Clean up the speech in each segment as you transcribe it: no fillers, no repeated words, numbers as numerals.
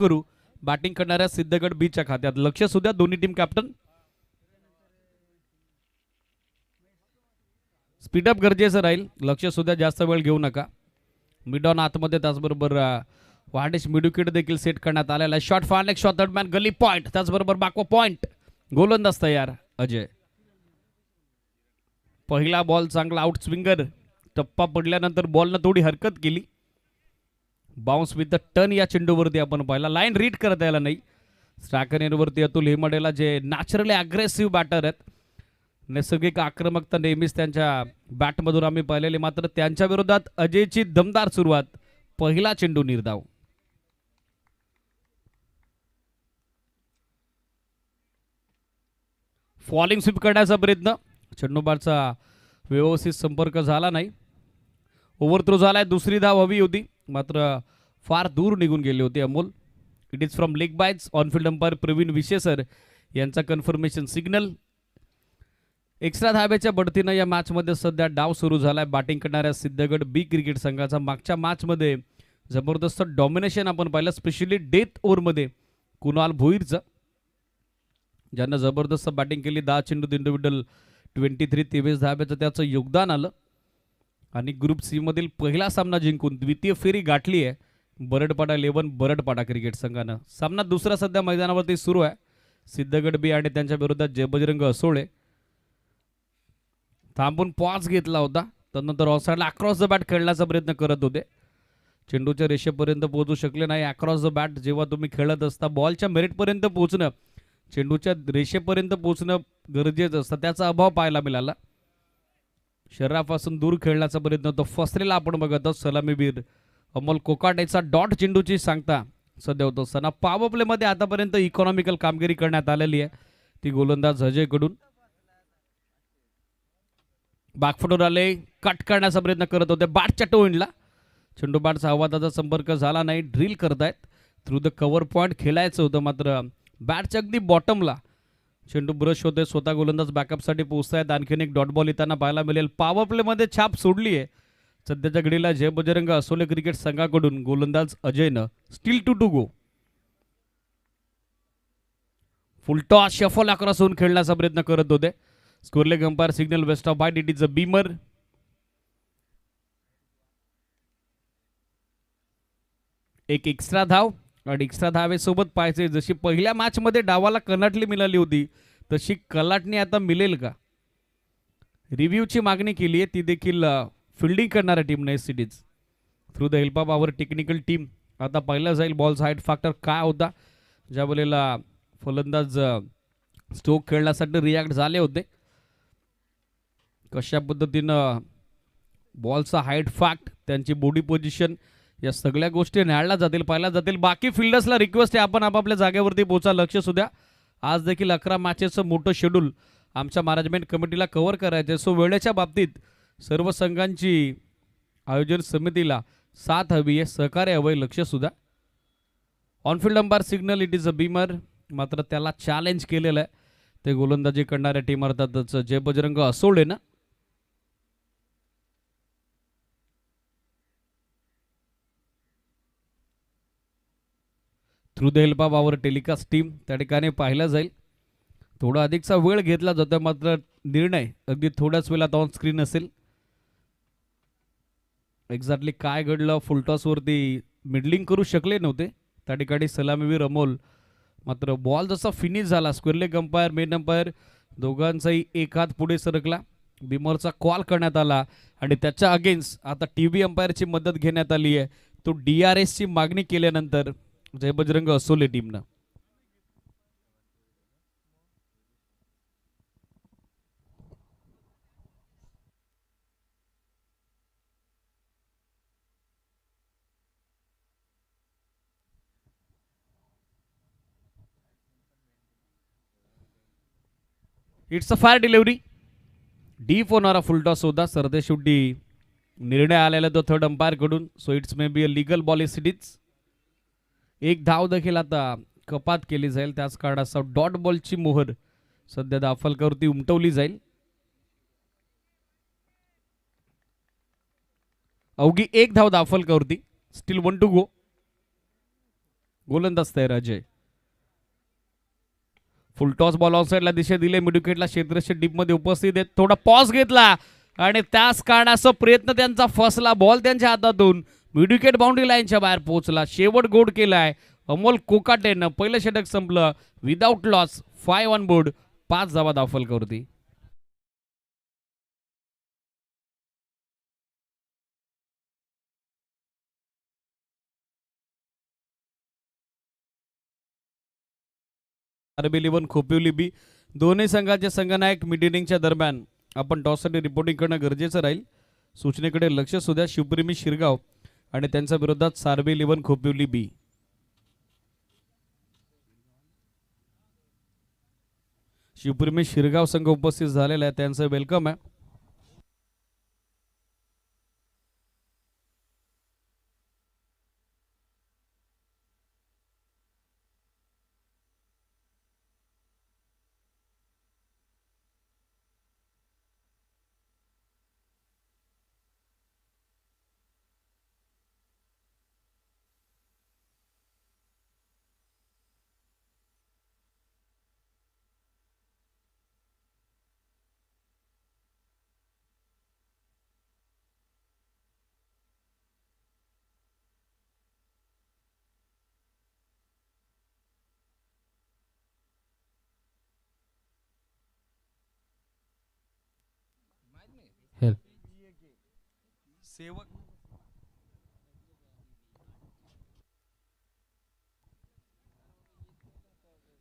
करू बॅटिंग करणाऱ्या सिद्धगड बीच्या खात्यात. लक्ष सुद्धा दोन्ही टीम कॅप्टन. स्पीडअप गरजेचं राहील. लक्ष सुद्धा जास्त वेळ घेऊ नका. मिड ऑन आतमध्ये त्याचबरोबर वार्डिश मिडविकेट देखील सेट करण्यात आलेला आहे. Shot for next shot third man gully point. त्याचबरोबर बाकवा पॉइंट. गोलंदाज तयार अजय. पहिला बॉल चांगला आउट स्विंगर. टप्पा पडल्यानंतर बॉलनं थोडी हरकत केली. बाउन्स विथ द टर्न या चेंडूवरती आपण पाहिला. लाईन रीड करता यायला नाही. स्ट्रायकरवरती अतुल हेमडेला जे नॅचरली अग्रेसिव्ह बॅटर आहेत. नैसर्गिक आक्रमकता नेहमीच त्यांच्या बॅटमधून आम्ही पाहिलेली. मात्र त्यांच्या विरोधात अजयची दमदार सुरुवात. पहिला चेंडू निर्धाव. फॉलिंग स्वीप करण्याचा प्रयत्न. चेंडूबारचा व्यवस्थित संपर्क झाला नाही. ओव्हर थ्रो झालाय. दुसरी धाव हवी होती मात्र फार दूर निघून गेली होती Amol. It is from leg byes. On field umpire Pravin Vishesar यांचा कन्फर्मेशन सिग्नल. एक्स्ट्रा धाब्याच्या बढतीनं या मॅचमध्ये सध्या डाव सुरू झालाय बॅटिंग करणाऱ्या सिद्धगड बी क्रिकेट संघाचा. मागच्या मॅचमध्ये जबरदस्त डॉमिनेशन आपण पाहिलं, स्पेशली डेथ ओव्हरमध्ये कुणाल भोईरचं, ज्यांना जबरदस्त बॅटिंग केली. 10 चेंडूत इंडिव्हिज्युअल 23 23 धाब्याचं त्याचं योगदान आलं. आणि ग्रुप सी मधील पहिला सामना जिंकून द्वितीय फेरी गाठली आहे बरडपाडा 11 बरडपाडा क्रिकेट संघानं. सामना दुसरा सध्या मैदानावरती सुरू आहे. सिद्धगड बी आणि त्यांच्या विरोधात जय बजरंग असोळे. थांबून पॉज घेतला होता. त्यानंतर ऑफसाईडला अक्रॉस द बॅट खेळण्याचा प्रयत्न करत होते. चेंडूच्या रेषेपर्यंत पोहोचू शकले नाही. अक्रॉस द बॅट जेव्हा तुम्ही खेळत असता बॉलच्या मेरिटपर्यंत पोहोचणं, चेंडूच्या रेषेपर्यंत पोहोचणं गरजेचं असतं. त्याचा अभाव पाहायला मिळाला. शरीरापासून दूर खेळण्याचा प्रयत्न तो फसलेला आपण बघत आहोत. सलामीवीर अमोल कोकाटेचा डॉट चेंडूची सांगता सध्या होतो. सना पॉवर प्लेमध्ये आतापर्यंत इकॉनॉमिकल कामगिरी करण्यात आलेली आहे ती गोलंदाज अजयकडून. बॅकफुटवर आले. कट करण्याचा प्रयत्न करत होते बॅटच्या टोइंडला. चेंडू बॅटचा आवाजाचा संपर्क झाला नाही. ड्रिल करतायत. थ्रू द कव्हर पॉईंट खेळायचं होतं मात्र बॅटच्या अगदी बॉटमला चेंडू ब्रश होते. स्वतः गोलंदाज बॅकअपसाठी पोहोचतायत. आणखीन एक डॉट बॉल येताना पाहायला मिळेल. पॉवर प्लेमध्ये छाप सोडली आहे सध्याच्या घडीला जय बजरंग असोले क्रिकेट संघाकडून. गोलंदाज अजयनं still to go. Full toss shuffle across होऊन खेळण्याचा प्रयत्न करत होते. Square leg umpire signal waist of bite. It is a beamer. एक एक्स्ट्रा धाव आणि एक्स्ट्रा धावेसोबत पाहायचे जशी पहिल्या मॅचमध्ये डावाला कलाटणी मिळाली होती तशी कलाटणी आता मिळेल का. रिव्ह्यूची मागणी केली आहे ती देखील फिल्डिंग करणाऱ्या टीमने सिटीज. Through the help of our technical team आता पाहिलं जाईल बॉलचा हाईट फॅक्टर काय होता. ज्या वेळेला फलंदाज स्ट्रोक खेळण्यासाठी रिॲक्ट झाले होते, कशा पद्धतीनं बॉलचा हाईट फॅक्ट, त्यांची बॉडी पोझिशन, या सगळ्या गोष्टी न्यायला जातील, पाहिल्या जातील. बाकी फिल्डर्सला रिक्वेस्ट आहे आपण आपापल्या जागेवरती पोहोचा. लक्ष सुद्धा आज देखील 11 मॅचेसचं मोठं शेड्यूल आमच्या मॅनेजमेंट कमिटीला कव्हर करायचं. सो वेळेच्या बाबतीत सर्व संघांची आयोजन समितीला साथ हवी आहे, सहकार्य हवं आहे. लक्ष सुद्धा on-field umpire signal. It is a Beamer. मात्र त्याला चॅलेंज केलेलं आहे ते गोलंदाजी करणाऱ्या टीम अर्थातच जय बजरंग असोळे ना. Through the help of our telecast team त्या ठिकाणी पाहिलं जाईल. थोडा अधिकचा वेळ घेतला जातो मात्र निर्णय अगदी थोड्याच वेळात ऑन स्क्रीन असेल. एक्झॅक्टली काय घडलं, फुलटॉसवरती मिडलिंग करू शकले नव्हते त्या ठिकाणी सलामीवीर अमोल. मात्र बॉल जसा फिनिश झाला स्क्वेअरलेग अंपायर मेन अंपायर दोघांचाही एक हात पुढे सरकला. बीमरचा कॉल करण्यात आला आणि त्याच्या अगेन्स्ट आता टीव्ही अंपायरची मदत घेण्यात आली आहे. तो DRS ची मागणी केल्यानंतर जय बजरंग असोले टीमनं it's a fire delivery. Deep होणारा फुलटॉस होता. सरतेशेवटी निर्णय आलेला तो थर्ड अंपायर कडून. So it's may be a legal ball cities. एक धाव देखील आता कपात केली जाईल. त्याच कारणास्तव डॉट बॉलची मोहर सध्या दाफलकावरती उमटवली जाईल. अवघी एक धाव दाफलकावरती. Steel 1 to go. गोलंदाज तयार Ajay. Full toss ball off साईडला दिशा दिले. मिड विकेटला क्षेत्ररक्षक डीप मध्ये उपस्थित आहेत. थोडा पॉज घेतला आणि त्याच कारणाचा प्रयत्न त्यांचा फसला. बॉल त्यांच्या हातातून मिड विकेट बाउंड्री लाईनच्या बाहेर पोहोचला. शेवट गोड केलाय अमोल कोकाटेनं. पहिलं षटक संपलं विदाउट लॉस. 5 on board. 5 धावा धावफलकावरती. RB11 खोपिवली बी दोन्ही संघाचे संघनायक मिड इनिंगच्या दरम्यान आपण टॉससाठी रिपोर्टिंग करणं गरजेचं राहील. सूचनेकडे लक्ष सुद्धा. शिवप्रेमी शिरगाव आणि त्यांच्या विरोधात RB11 खोपिवली बी. शिवप्रेमी शिरगाव संघ उपस्थित झालेला आहे. त्यांचं वेलकम आहे. सेवक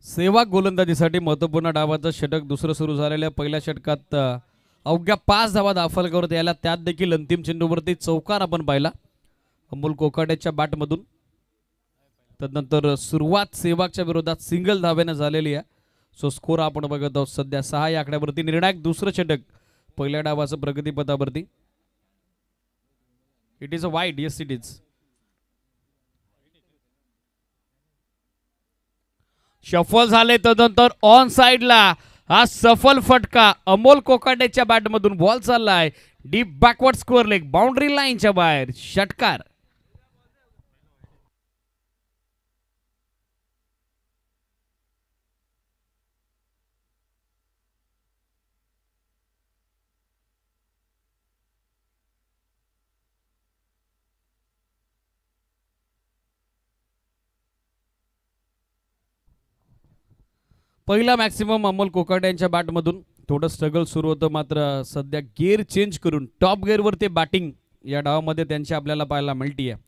सेवाग गोलंदाजीसाठी महत्वपूर्ण डावाचं षटक दुसरं सुरू झालेल्या पहिल्या षटकात अवघ्या 5 धावा दाखल यायला. त्यात देखील अंतिम चेंडूवरती चौकार आपण पाहिला अमोल कोकाटेच्या बॅटमधून. तदनंतर सुरुवात सेवागच्या विरोधात सिंगल धाव्याने झालेली आहे. सो स्कोर आपण बघत आहोत सध्या 6 या आकड्यावरती. निर्णायक दुसरं षटक पहिल्या डावाचं प्रगतीपथावरती. It is a wide. Yes it is. Shuffle झाले. तदनंतर ऑन साइडला हा सफल फटका अमोल कोकाटेच्या बॅटमधून. बॉल चाललाय deep backward square leg boundary लाईनच्या बाहेर. षटकार. पहिला मॅक्सिमम अमोल कोकाटे यांच्या बॅटमधून. थोडं स्ट्रगल सुरू होतं मात्र सध्या गिअर चेंज करून टॉप गिअरवरती बॅटिंग या डावामध्ये त्यांची आपल्याला पाहायला मिळते आहे.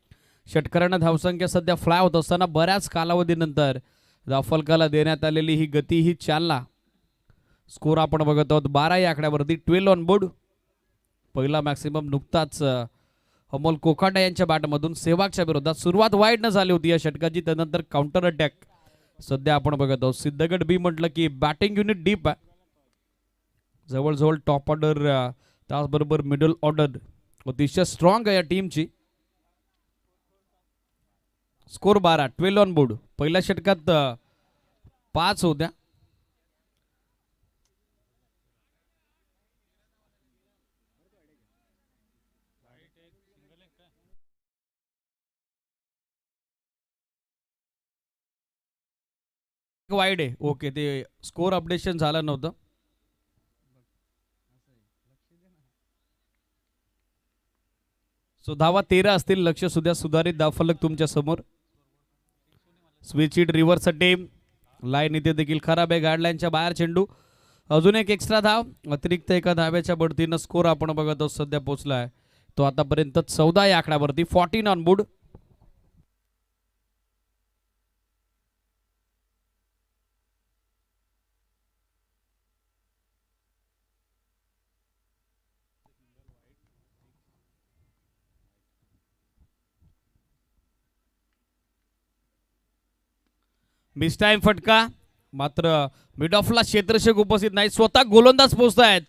षटकारांना धावसंख्या सध्या फ्लाय होत असताना बऱ्याच कालावधीनंतर धावफलकाला देण्यात आलेली ही गती, ही चालना. स्कोर आपण बघत आहोत 12 या आकड्यावरती. 12 ऑन बोर्ड. पहिला मॅक्सिमम नुकताच अमोल कोकाटे यांच्या बॅटमधून सेवागच्या विरोधात. सुरुवात वाईड न झाली होती या षटकाची. त्यानंतर काउंटर अटॅक सध्या आपण बघत आहोत. सिद्धगड बी म्हटलं की बॅटिंग युनिट डीप आहे. जवळजवळ टॉप ऑर्डर त्याचबरोबर मिडल ऑर्डर अतिशय स्ट्रॉंग आहे या टीमची. स्कोर 12. 12 on board. पहिल्या षटकात 5 होत्या. वाईड आहे. ओके, ते स्कोर अपडेशन झालं नव्हतं. सो धावा 13 असतील. लक्ष सुद्धा. सुधारित धावफलक तुमच्या समोर. Switch hit reverse team. Line इथे देखील खराब आहे. गाईडलाईनच्या बाहेर चेंडू. अजून एक एक्स्ट्रा धाव. अतिरिक्त एका धाव्याच्या बढतीनं स्कोर आपण बघत आहोत सध्या पोहोचलाय तो आतापर्यंत 14 या आकड्यावरती. 14 ऑन बोर्ड. मिस टाइम फटका. मात्र मिड ऑफला क्षेत्ररक्षक उपस्थित नाही. स्वतः गोलंदाज पोहोचतायत.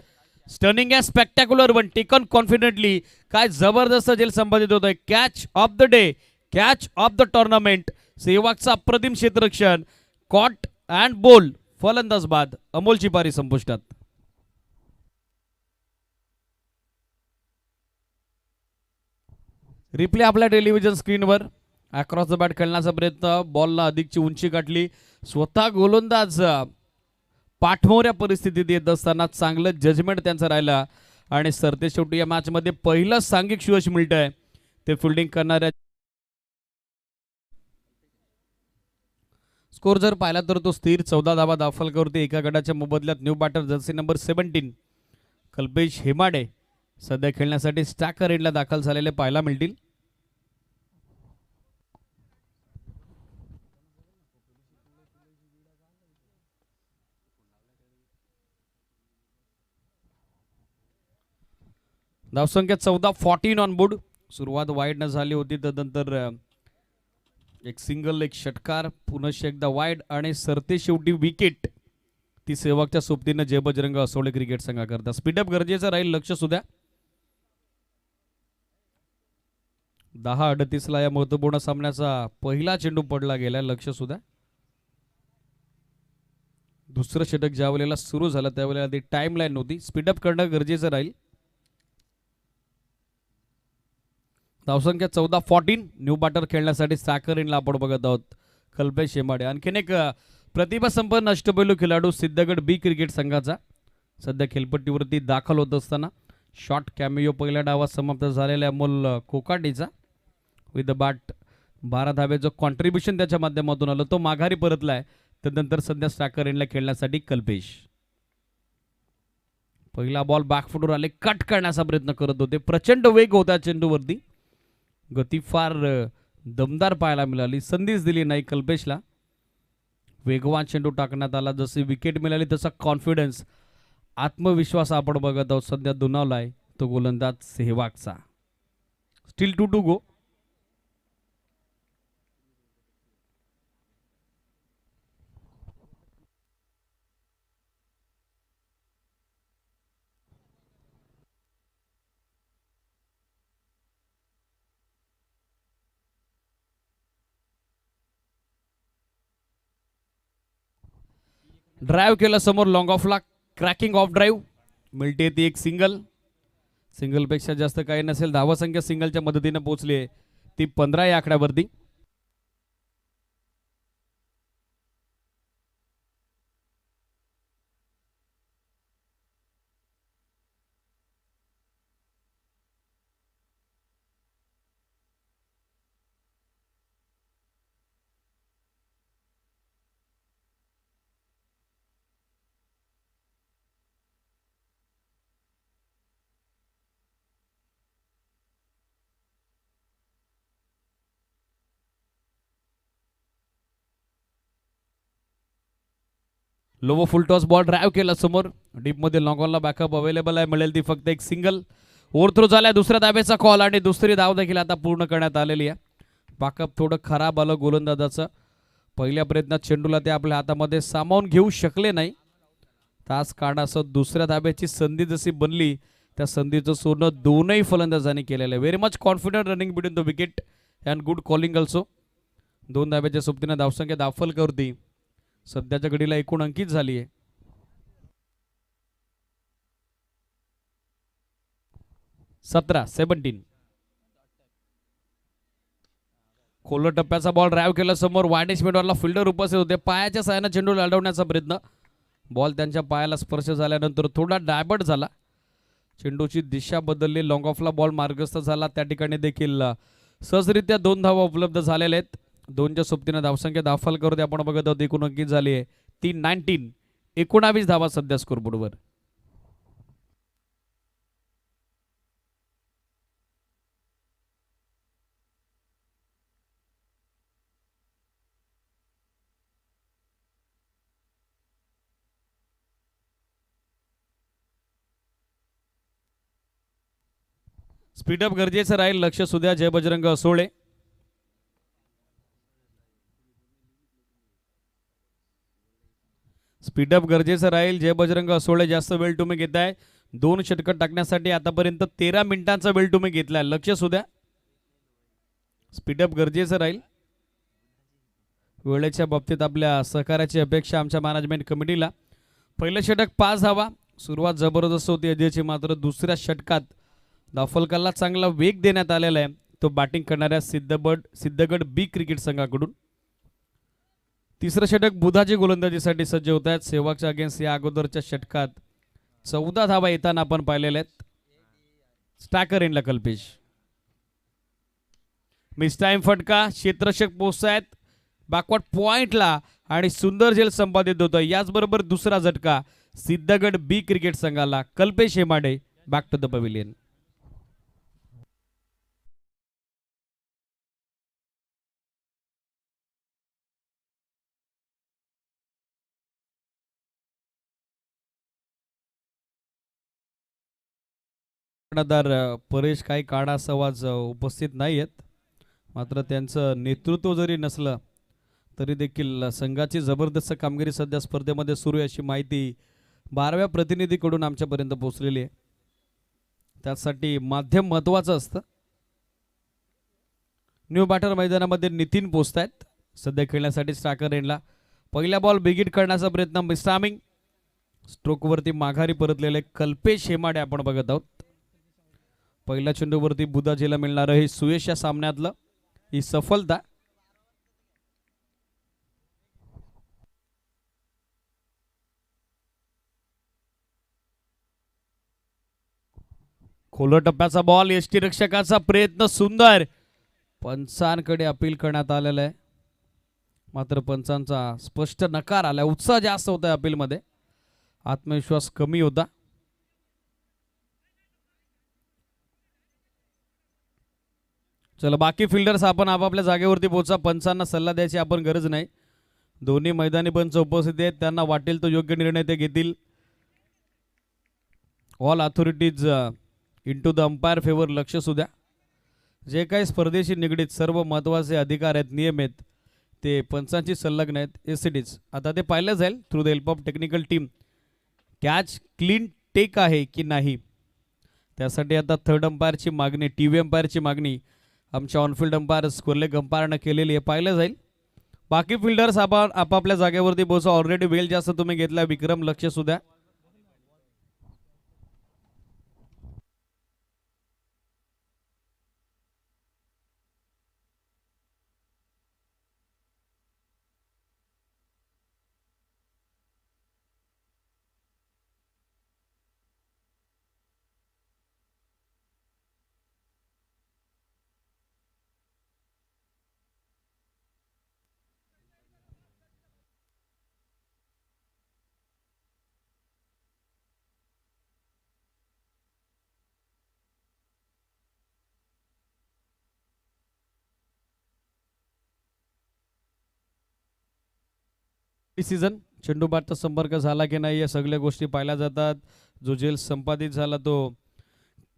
स्टनिंग आहे. Spectacular one. Taken confidently. काय जबरदस्त जेल संपादित होत आहे. Catch of the day. Catch of the tournament. सेवागचा अप्रतिम क्षेत्ररक्षण. कॉट अँड बोल. फलंदाज बाद. अमोलची पारी संपुष्टात. रिप्ले आपल्या टेलिव्हिजन स्क्रीनवर. अक्रॉस द बॅट खेळण्याचा प्रयत्न, बॉलला अधिकची उंची गाठली. स्वतः गोलंदाज पाठमोऱ्या परिस्थितीत येत असताना चांगलं जजमेंट त्यांचं राहिलं आणि सरते शेवटी या मॅचमध्ये पहिलं सांघिक यश मिळतंय ते फिल्डिंग करणाऱ्या. स्कोर जर पाहिला तर तो स्थिर 14 धावा दाखल करते. एका गटाच्या मोबदल्यात new batter jersey number 17 Kalpesh Hemade सध्या खेळण्यासाठी स्टॅकर एंडला दाखल झालेले पाहायला मिळतील. धावसंख्या 14, 14 ऑन बोर्ड. सुरुवात वाईड न झाली होती, तदनंतर एक सिंगल, एक षटकार, पुनश्च एकदा वाईड आणि सरते शेवटी विकेट. ती सेवकच्या सोबतीनं जय बजरंग असोळे क्रिकेट संघाकरता. स्पीडअप गरजेचं राहील, लक्ष सुद्धा. 10:38 या महत्वपूर्ण सामन्याचा पहिला चेंडू पडला गेला, लक्ष सुद्धा. दुसरं षटक ज्या वेळेला सुरू झालं त्यावेळेला ती टाइम लाईन नव्हती. स्पीडअप करणं गरजेचं राहील. धावसंख्या 14, 14. न्यू बॅटर खेळण्यासाठी स्टॅकर इनला आपण बघत आहोत कल्पेश हेमाडे. आणखीन एक प्रतिभा संपन्न अष्टपैलू खेळाडू सिद्धगड बी क्रिकेट संघाचा सध्या खेळपट्टीवरती दाखल होत असताना शॉर्ट कॅमियो पहिल्या डावात समाप्त झालेल्या अमोल कोकाटेचा विथ द बॅट 12 धाब्याचं कॉन्ट्रीब्युशन त्याच्या माध्यमातून आलं, तो माघारी परतलाय. त्यानंतर सध्या स्टॅकर एंडला खेळण्यासाठी कल्पेश. पहिला बॉल बॅकफुटवर आले, कट करण्याचा प्रयत्न करत होते. प्रचंड वेग होता चेंडूवरती, गती फार दमदार पाहायला मिळाली. संधीच दिली नाही कल्पेशला. वेगवान चेंडू टाकण्यात आला. जशी विकेट मिळाली तसा कॉन्फिडन्स, आत्मविश्वास आपण बघत आहोत सध्या दुनावलाय तो गोलंदाज सेहवागचा. Still 2 to go. ड्राईव्ह केला समोर लॉंग ऑफला, क्रॅकिंग ऑफ ड्राईव्ह मिळते ती एक सिंगल. सिंगलपेक्षा जास्त काही नसेल. धावसंख्या सिंगलच्या मदतीने पोहोचली आहे ती 15 या आकड्यावरती. लोवो फुल टॉस बॉल ड्राईव्ह केला समोर डीपमध्ये. लॉंग ऑनला बॅकअप अवेलेबल आहे, मिळेल ती फक्त एक सिंगल. ओव्हर थ्रो झाला, दुसऱ्या धाब्याचा कॉल आणि दुसरी धाव देखील आता पूर्ण करण्यात आलेली आहे. बॅकअप थोडं खराब आलं गोलंदाजाचं. पहिल्या प्रयत्नात चेंडूला ते आपल्या हातामध्ये सामावून घेऊ शकले नाही. तास काढासं दुसऱ्या धाब्याची संधी जशी बनली त्या संधीचं सोनं दोनही फलंदाजांनी केलेलं आहे. Very much confident running between the wicket and good calling also. 2 धाब्याच्या सोबतीने धावसंख्या दाखल करते. सध्याच्या घडीला एकूण अंकित झाली आहे 17. खोल टप्प्याचा बॉल ड्राईव्ह केला समोर. वायडिश मिडॉनला फिल्डर उपस्थित होते. पायाच्या साहाय्याने चेंडू अडवण्याचा प्रयत्न. बॉल त्यांच्या पायाला स्पर्श झाल्यानंतर थोडा डायबर्ट झाला. चेंडूची दिशा बदलली. लॉंग ऑफला बॉल मार्गस्थ झाला. त्या ठिकाणी देखील सहजरित्या 2 धावा उपलब्ध झालेल्या आहेत. 2च्या सोबतीने धावसंख्या दाखल करते आपण बघत आहोत. एकूण अंकित झाली आहे 19. 19 धावा सध्या स्कोरबोर्डवर. स्पीडअप गरजेचं राहील, लक्ष सुद्धा जय बजरंग असोळे. स्पीडअप गरजेचं राहील. जय बजरंग असोळे जास्त वेळ तुम्ही घेताय. 2 षटकं टाकण्यासाठी आतापर्यंत 13 मिनिटांचा वेळ तुम्ही घेतलाय, लक्ष सुद्धा. स्पीडअप गरजेचं राहील. वेळेच्या बाबतीत आपल्या सहकार्याची अपेक्षा आमच्या मॅनेजमेंट कमिटीला. पहिलं षटक 5 धावा. सुरुवात जबरदस्त होती अजयची, मात्र दुसऱ्या षटकात धावफलकाला चांगला वेग देण्यात आलेला आहे. तो बॅटिंग करणाऱ्या सिद्धगड बी क्रिकेट संघाकडून. तिसरं षटक बुधाची गोलंदाजीसाठी सज्ज होत आहेत. सेहवागच्या अगेन्स्ट या अगोदरच्या षटकात 14 धावा येताना आपण पाहिलेल्या आहेत. स्टॅकर एंडला कल्पेश. मिस टाइम फटका. क्षेत्ररक्षक पोहोचतायत बॅकवर्ड पॉइंटला आणि सुंदर झेल संपादित होतं. याचबरोबर दुसरा झटका सिद्धगड बी क्रिकेट संघाला. Kalpesh Hemade back to the pavilion. Paresh काही काढासह आज उपस्थित नाही आहेत. मात्र त्यांचं नेतृत्व जरी नसलं तरी देखील संघाची जबरदस्त कामगिरी सध्या स्पर्धेमध्ये सुरू आहे अशी माहिती 12व्या प्रतिनिधीकडून आमच्यापर्यंत पोहोचलेली आहे. त्यासाठी माध्यम महत्त्वाचं असतं. न्यू बॅटर मैदानामध्ये नितीन पोहोचतायत सध्या खेळण्यासाठी स्ट्रायकर एंडला. पहिला बॉल बिगिट करण्याचा प्रयत्न मिस्टामिंग. स्ट्रोकवरती माघारी परतलेले कल्पेश हेमाडे आपण बघत आहोत. पहिल्या चेंडूवरती बुधाजीला मिळणारं हे सुयश या सामन्यातलं ही सफलता. खोलो टप्प्याचा बॉल. यष्टीरक्षकाचा प्रयत्न सुंदर. पंचांकडे अपील करण्यात आलेलं आहे मात्र पंचांचा स्पष्ट नकार आला. उत्साह जास्त होता अपील मध्ये, आत्मविश्वास कमी होता. चला बाकी फिल्डर्स आपण आपापल्या जागेवरती पोहोचा. पंचांना सल्ला द्यायची आपण गरज नाही. दोन्ही मैदानी पंच उपस्थित आहेत. त्यांना वाटेल तो योग्य निर्णय ते घेतील. All authorities into the umpire favour. लक्ष सुद्धा जे काही स्पर्धेशी निगडीत सर्व महत्त्वाचे अधिकार आहेत, नियम आहेत, ते पंचांची संलग्न आहेत. एसीडीज आता ते पाहिलं जाईल through the help of technical team. Catch clean take आहे की नाही त्यासाठी आता थर्ड अंपायरची मागणी, टीव्ही अंपायरची मागणी आमच्या ऑनफिल्ड अंपायर स्कोरलेग अंपायरनं केलेली आहे. पाहिलं जाईल. बाकी फिल्डर्स आपण आपापल्या जागेवरती पोहोचा. ऑलरेडी वेल जास्त तुम्ही घेतला. विक्रम लक्ष सुद्धा. सीझन चेंडू बॅटचा संपर्क झाला की नाही या सगळ्या गोष्टी पाहिल्या जातात. जो झेल संपादित झाला तो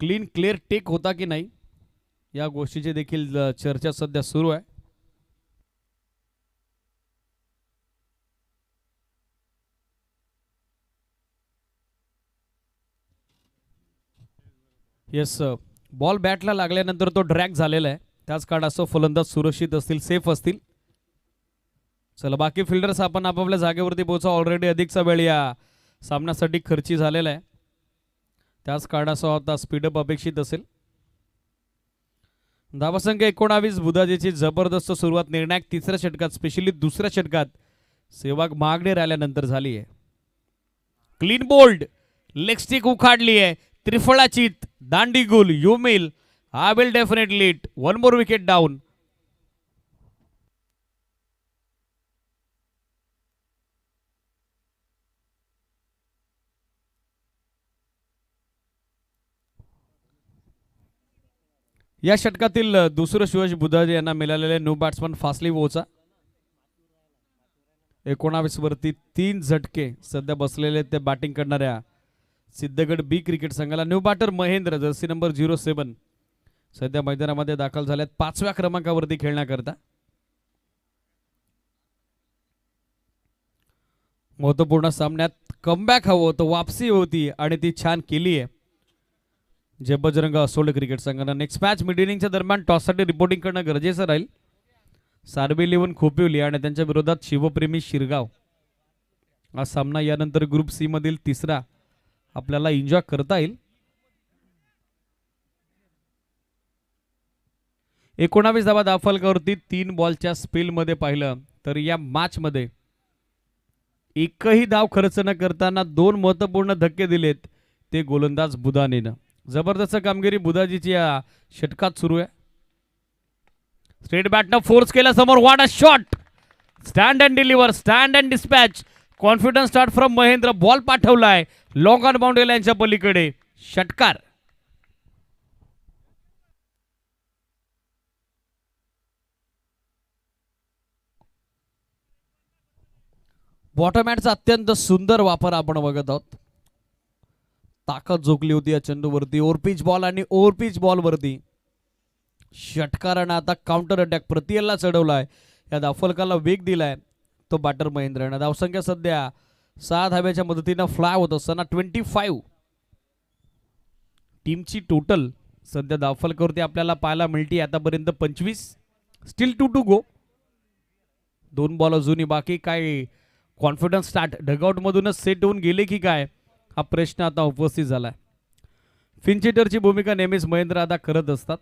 क्लीन क्लिअर टेक होता की नाही या गोष्टीची देखील चर्चा सध्या सुरू आहे. येस, बॉल बॅटला लागल्यानंतर तो ड्रॅग झालेला आहे. त्याच काळात फलंदाज सुरक्षित असतील, सेफ असतील. चला बाकी फिल्डर्स आपण आपापल्या जागेवरती पोहोचा. ऑलरेडी अधिकचा वेळ या सामन्यासाठी खर्ची झालेला आहे. त्याच काळासह आता स्पीडअप अपेक्षित असेल. धावसंख्या 19. बुधाजीची जबरदस्त सुरुवात निर्णायक तिसऱ्या षटकात, स्पेशली दुसऱ्या षटकात सेहवाग मागणे राहिल्यानंतर झाली आहे. Clean bowled. लेग स्टिक उखाडली आहे. त्रिफळाचीत दांडी गुल युमिल. I will definitely it. One more wicket down. या षटकातील दुसरं सुयश बुधाजी यांना मिळालेले न्यू बॅट्समन फासली वोचा. 19 वरती 3 झटके सध्या बसलेले ते बॅटिंग करणाऱ्या सिद्धगड बी क्रिकेट संघाला. New batter Mahendra jersey number 07 सध्या मैदानामध्ये दाखल झाल्यात 5व्या क्रमांकावरती खेळण्याकरता. महत्वपूर्ण सामन्यात कमबॅक हवं होतं, वापसी होती आणि ती छान केली आहे जे बजरंग असोले क्रिकेट संघानं. नेक्स्ट मॅच मिड इनिंगच्या दरम्यान टॉससाठी रिपोर्टिंग करणं गरजेचं राहील. सार्बी इलेव्हन खोपिवली आणि त्यांच्या विरोधात शिवप्रेमी शिरगाव. हा सामना यानंतर ग्रुप सी मधील तिसरा आपल्याला एन्जॉय करता येईल. 19 धावा धावफलकावरती 3 बॉलच्या स्पेलमध्ये पाहिलं तर या मॅचमध्ये एकही धाव खर्च न करताना 2 महत्त्वपूर्ण धक्के दिलेत ते गोलंदाज बुधानीनं. जबरदस्त कामगिरी बुधाजीची या षटकात सुरू आहे. स्ट्रेट बॅटनं फोर्स केला समोर, what a shot, stand and deliver, stand and dispatch, confidence start from Mahendra. Ball पाठवलाय लॉंग ऑन बाउंड्री लाईनच्या पलीकडे, षटकार. बॉटम हँडचा अत्यंत सुंदर वापर आपण बघत आहोत. ताकद झोकली होती या चेंडूवरती, ओव्हरपिच बॉल आणि ओव्हरपिच बॉलवरती षटकारानं आता काउंटर अटॅक प्रतियलला चढवलाय. या धावफलकाला वेग दिलाय तो बॅटर महेंद्रनं. धावसंख्या सध्या 6 धाब्याच्या मदतीनं फ्लाय होत असताना 25 टीमची टोटल सध्या धावफलकावरती आपल्याला पाहायला मिळते आतापर्यंत 25. Steel 2 to go. 2 बॉल अजूनही बाकी. काय कॉन्फिडन्स स्टार्ट डगआउट मधूनच सेट होऊन गेले की काय, हा प्रश्न आता उपस्थित झालाय. फिंच हिटरची भूमिका नेहमीच महेंद्र अदा करत असतात.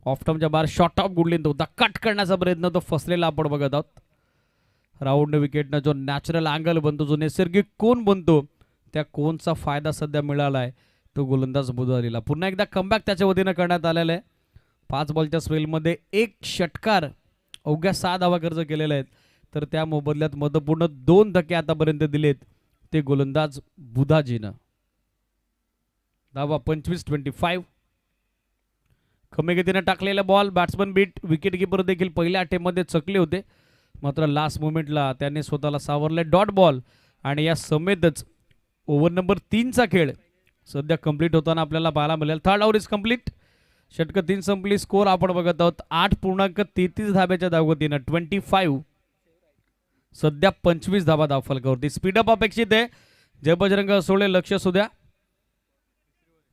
ऑफ टर्मच्या बाहेर शॉर्ट ऑफ गुडलेंथ होता, कट करण्याचा प्रयत्न तो फसलेला आपण बघत आहोत. राऊंड विकेटनं जो नॅचरल अँगल बनतो, जो नैसर्गिक कोन बनतो, त्या कोनचा फायदा सध्या मिळाला आहे तो गोलंदाज बुधानीला. पुन्हा एकदा कमबॅक त्याच्या वतीनं करण्यात आलेला आहे. 5 बॉलच्या स्पेलमध्ये 1 षटकार, अवघ्या 6 धावा खर्च केलेल्या आहेत. तर त्या मोबदल्यात महत्त्वपूर्ण 2 धक्के आतापर्यंत दिलेत ते गोलंदाज बुधाजीनं. धावा 25-25. कमी गतीने टाकलेला ball, batsman beat, wicket keeper देखील पहिल्या अटेमध्ये चकले होते, मात्र लास्ट मोमेंटला त्यांनी स्वतःला सावरले. डॉट बॉल आणि या समेतच ओव्हर नंबर 3चा खेळ सध्या कंप्लीट होताना आपल्याला पाहायला मिळेल. Third over is complete. षटक 3 संपली. स्कोर आपण बघत आहोत 8.33 धाब्याच्या धावगतीनं 25. सध्या 25 धावा धावफलकावरती. स्पीडअप अपेक्षित आहे. जय बजरंग असोळे लक्ष असू द्या.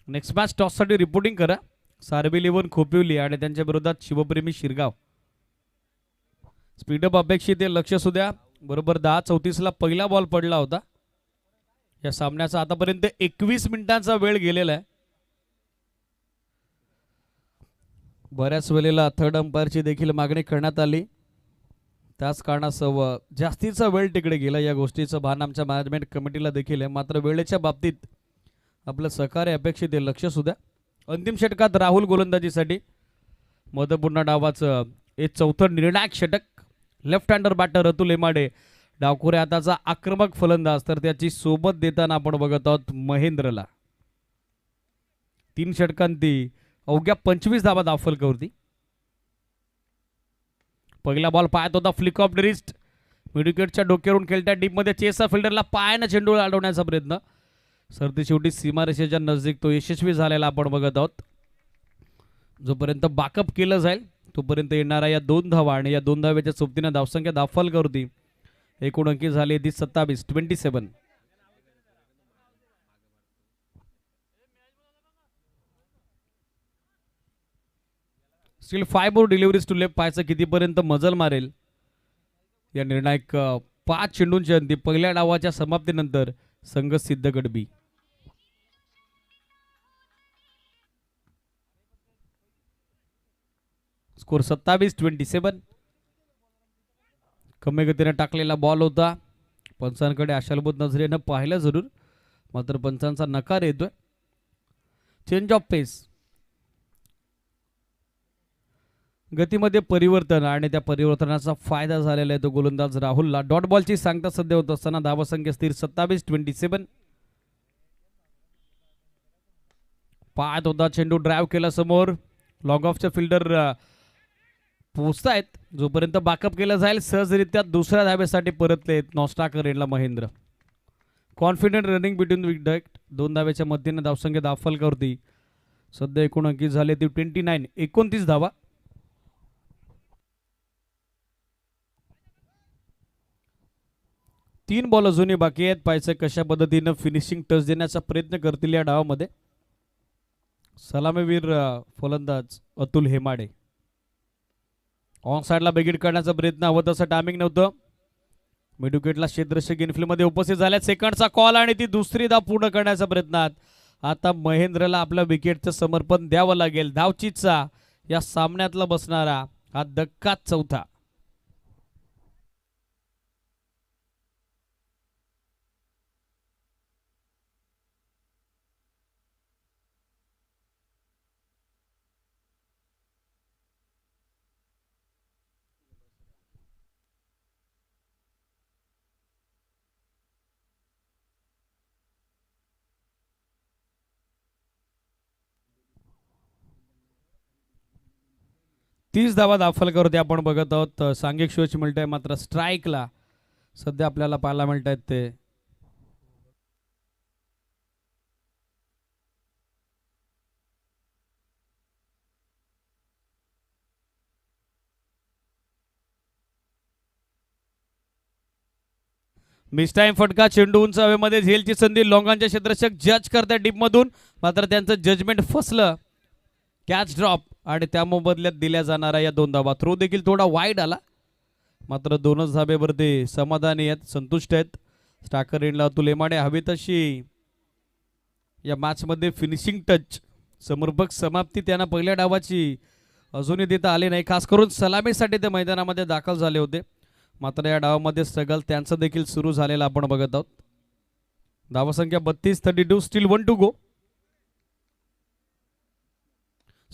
नेक्स्ट मॅच टॉससाठी रिपोर्टिंग करा. सारबी 11 खोपिवली आणि त्यांच्या विरोधात शिवप्रेमी शिरगाव. स्पीडअप अपेक्षित आहे, लक्ष असू द्या. बरोबर 10:34 पहिला बॉल पडला होता. या सामन्याचा आतापर्यंत 21 मिनिटांचा वेळ गेलेला आहे. बऱ्याच वेळेला थर्ड अंपायरची देखील मागणी करण्यात आली, त्याच कारणास्तव जास्तीचा वेळ तिकडे गेला. या गोष्टीचं भान आमच्या मॅनेजमेंट कमिटीला देखील आहे, मात्र वेळेच्या बाबतीत आपलं सहकार्य अपेक्षित आहे, लक्ष असू द्या. अंतिम षटकात राहुल गोलंदाजीसाठी. महत्त्वपूर्ण डावाचं एक चौथं निर्णायक षटक. Left hander batter Atul Hemade, डावखुऱ्या हाताचा आक्रमक फलंदाज, तर त्याची सोबत देताना आपण बघत आहोत महेंद्रला. 3 षटकांती अवघ्या 25 धावा धावफलकावरती. पहिला बॉल पायात होता, फ्लिक ऑफ द रिस्ट, मिडविकेटच्या डोक्यावरून खेळत्या डीपमध्ये चेसा फिल्डरला पायानं चेंडू अडवण्याचा प्रयत्न. सरती शेवटी सीमारेषेच्या नजदीक तो यशस्वी झालेला आपण बघत आहोत. जोपर्यंत बॅकअप केलं जाईल तोपर्यंत येणाऱ्या या 2 धावा आणि या 2 धाव्याच्या सोबतीनं धावसंख्या धावफलकावरती एकूण अंकी झाली 27. Still 5 more deliveries to left. पाहायचं कितीपर्यंत मजल मारेल या निर्णायक 5 चेंडूंची अंती. पहिल्या डावाच्या समाप्तीनंतर संघ सिद्धगड बी. स्कोर 27-27. कमी गतीने टाकलेला बॉल होता. पंचांकडे आशालबोध नजरेनं पाहिलं जरूर, मात्र पंचांचा नकार येतोय. चेंज ऑफ पेस, गतीमध्ये परिवर्तन आणि त्या परिवर्तनाचा फायदा झालेला आहे तो गोलंदाज राहुलला. डॉट बॉलची सांगता सध्या होत असताना धावसंख्या स्थिर 27-27. पाहत होता चेंडू, ड्राईव्ह केला समोर. लॉंग ऑफच्या फिल्डर पोहोचतायत. जोपर्यंत बॅकअप केलं जाईल सहजरित्या दुसऱ्या धाब्यासाठी परतलेत नॉस्टाकर एंडला Mahendra. Confident running between wicket. 2 धाब्याच्या मदतीने धावसंख्या धावफलकावरती सध्या एकूण अंकी झाले ती 29 धावा. तीन बॉल अजूनही बाकी आहेत. पाहायचं कशा पद्धतीनं फिनिशिंग टच देण्याचा प्रयत्न करतील या डावामध्ये. सलामीवीर फलंदाज अतुल हेमाडे. ऑन साइडला बेगीट करण्याचा प्रयत्न, हवं तसं टायमिंग नव्हतं. मिड विकेटला क्षेत्ररक्षक इनफिल्डमध्ये उपस्थित झाल्यात. सेकंडचा कॉल आणि ती दुसरी धाव पूर्ण करण्याच्या प्रयत्नात आता महेंद्रला आपल्या विकेटचं समर्पण द्यावं लागेल. धावचीचा या सामन्यातला बसणारा हा धक्का चौथा. तीस धावा दाफलकरती आपण बघत आहोत. सांघिक शोच मिळत आहे, मात्र स्ट्राईकला सध्या आपल्याला पाहायला मिळत आहेत ते मिस टाइम फटका. चेंडू उंच हवेमध्ये झेलची संधी. लोंगांचे क्षेत्ररक्षक जज करतात डीप मधून, मात्र त्यांचं जजमेंट फसलं. कॅच ड्रॉप आणि त्या मोबदल्यात दिल्या जाणाऱ्या या दोन धावा. थ्रो देखील थोडा वाईड आला, मात्र दोनच धाब्यावरती समाधानी आहेत, संतुष्ट आहेत. स्टाकर इनला अतुल एमाडे. हवी तशी या मॅचमध्ये फिनिशिंग टच, समर्पक समाप्ती त्यांना पहिल्या डावाची अजूनही देता आली नाही. खास करून सलामीसाठी ते मैदानामध्ये दाखल झाले होते, मात्र या डावामध्ये स्ट्रगल त्यांचं देखील सुरू झालेलं आपण बघत आहोत. धावसंख्या 32, 32, still 1 to go.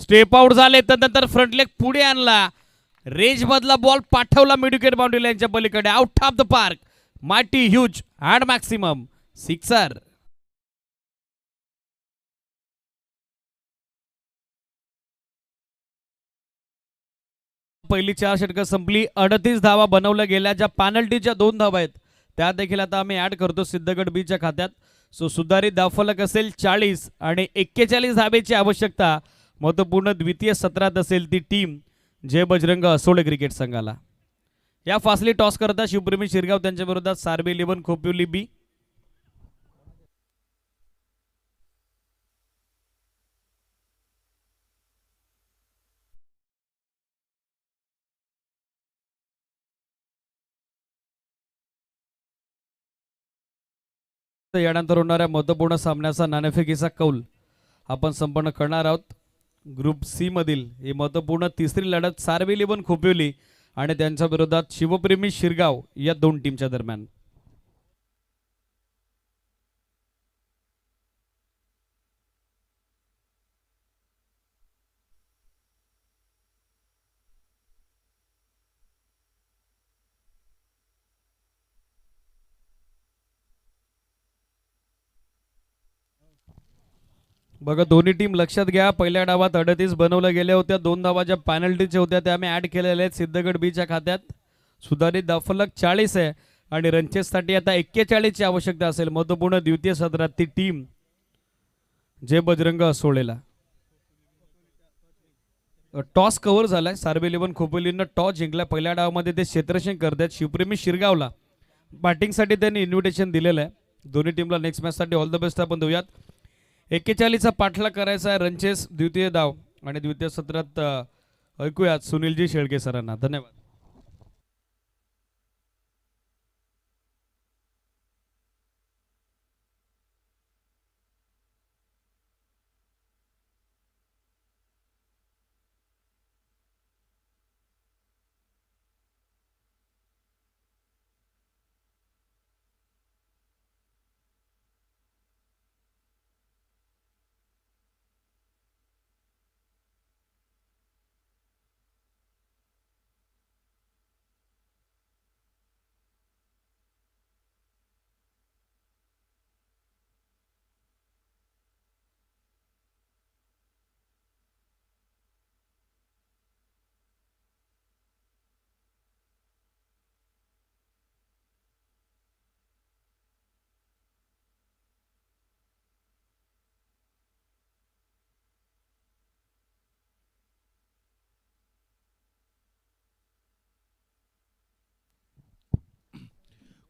Step out झाले, त्यानंतर फ्रंट लेग पुढे आणला, रेंज मधला बॉल पाठवला मिड विकेट बाउंड्री लाईनच्या पलीकडे, out of the park. Mighty huge and maximum sixer. पहिली 4 षटकं संपली. 38 धावा बनवल्या गेल्या. ज्या पॅनल्टीच्या 2 धावा आहेत त्या देखील आता आम्ही ऍड करतो सिद्धगड बीच्या खात्यात. सो सुधारित धावफलक असेल 40 आणि 41 धावेची आवश्यकता महत्वपूर्ण द्वितीय सत्रात असेल ती टीम जय बजरंग असोळे क्रिकेट संघाला. या फासली टॉस करता शिवप्रेमी शिरगाव त्यांच्या विरोधात सार्बी 11 खोपिवली बी. यानंतर होणाऱ्या महत्वपूर्ण सामन्याचा नाणेफेकीचा कौल आपण संपन्न करणार आहोत. ग्रुप सी मधील ही महत्वपूर्ण तिसरी लढत सार्बी 11 खोपिवली आणि त्यांच्या विरोधात शिवप्रेमी शिरगाव या दोन टीमच्या दरम्यान. बघा दोन्ही टीम लक्षात घ्या, पहिल्या डावात 38 बनवल्या गेल्या होत्या. 2 धावा ज्या पॅनल्टीच्या होत्या त्या आम्ही ऍड केलेल्या आहेत सिद्धगड बीच्या खात्यात. सुधारित धावफलक 40 आहे आणि रनचेससाठी आता 41 ची आवश्यकता असेल महत्वपूर्ण द्वितीय सत्रात ती टीम जय बजरंग असोळेला. टॉस कव्हर झालाय. सार्बी 11 खोपोलीनं टॉस जिंकला. पहिल्या डावामध्ये ते क्षेत्ररक्षण करतात. शिवप्रेमी शिरगावला बॅटिंगसाठी त्यांनी इन्व्हिटेशन दिलेलं आहे. दोन्ही टीमला नेक्स्ट मॅचसाठी ऑल द बेस्ट आपण देऊयात. 41चा पाठलाग करायचा आहे. रनचेस द्वितीय डाव आणि द्वितीय सत्रात ऐकूयात सुनीलजी शेळके सरांना. धन्यवाद.